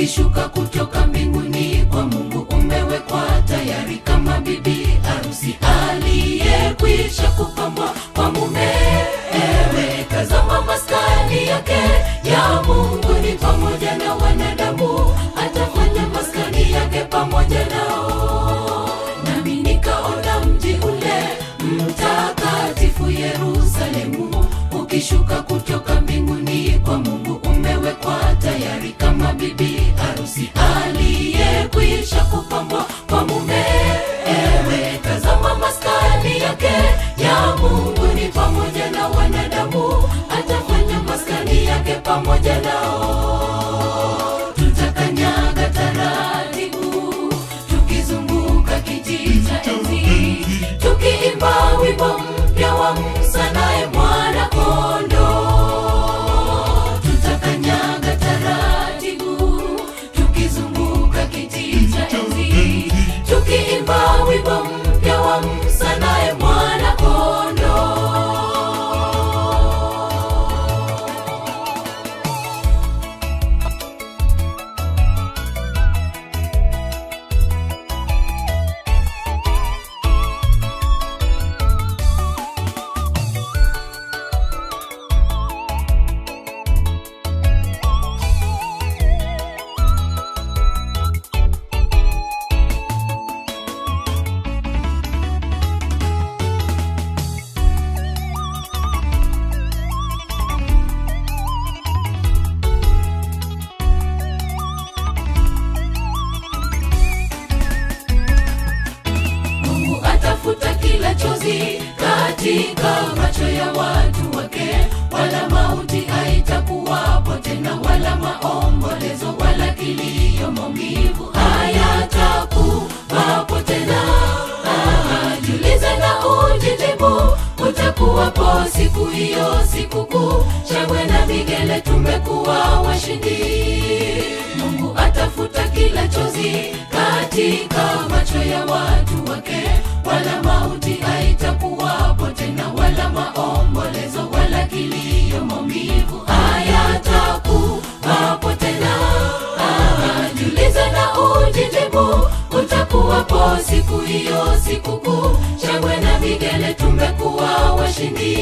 ukishuka kutoka mbinguni kwa Mungu, umewekwa tayari kama bibi harusi aliyekwisha kupambwa kwa mume. Ewe tazama maskani yake ya Mungu ni pamoja na wanadamu, atafanya maskani yake pamoja nao. Nami nikaona mji ule mtakatifu Yerusalemu ukishuka kutoka mbinguni kwa Mungu, umewekwa tayari kama bibi harusi aliyekwisha kupambwa kwa mume. Ewe tazama maskani yake ya Mungu ni pamoja na wanadamu, atafanya maskani yake pamoja nao. Tutakanyaga taratibu tukizunguka kiti cha enzi, tukiimba wimbo mpya wa Musa naye mwana kondoo. Tutakanyaga taratibu tukizunguka kiti cha enzi, tukiimba wimbo mpya wa Musa naye mwana kondoo. Kila chozi katika macho ya watu wake, wala mauti haitakuwapo tena, wala maombolezo wala kilio, maumivu hayatakuwapo tena. Jiulize na ujijibu, utakuwapo siku hiyo sikukuu, shangwe na vigele, tumekuwa washindi. Mungu atafuta kila chozi katika macho ya watu wake, wala mauti haitakuwapo tena, wala maombolezo wala kilio, maumivu hayatakuwapo tena. Jiulize na ujijibu, utakuwapo siku hiyo sikukuu, shangwe na vigele, tumekuwa washindi.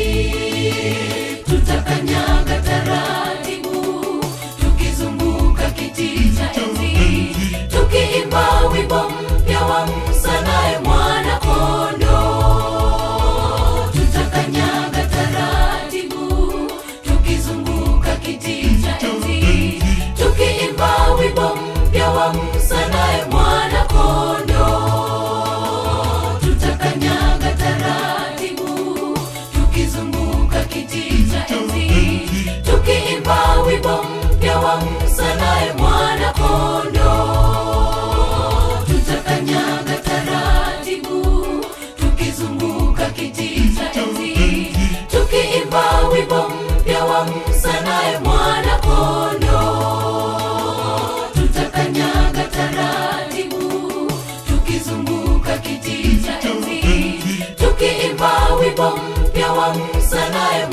Tutakanyaga taratibu tukizunguka kiti cha enzi, tukiimba wimbo mpya wa Musa naye mwana kondoo. Tutakanyaga taratibu tukizunguka kiti cha enzi, tukiimba wimbo mpya wa Musa naye mwana kondoo. Tutakanyaga taratibu tukizunguka kiti cha enzi, tukiimba wimbo mpya wa Musa naye mwana kondoo. Tutakanyaga taratibu tukizunguka kiti cha enzi, tukiimba wimbo mpya wa Musa naye mwana kondoo. Tutakanyaga taratibu tukizunguka kiti cha enzi, tukiimba wimbo mpya wa Musa naye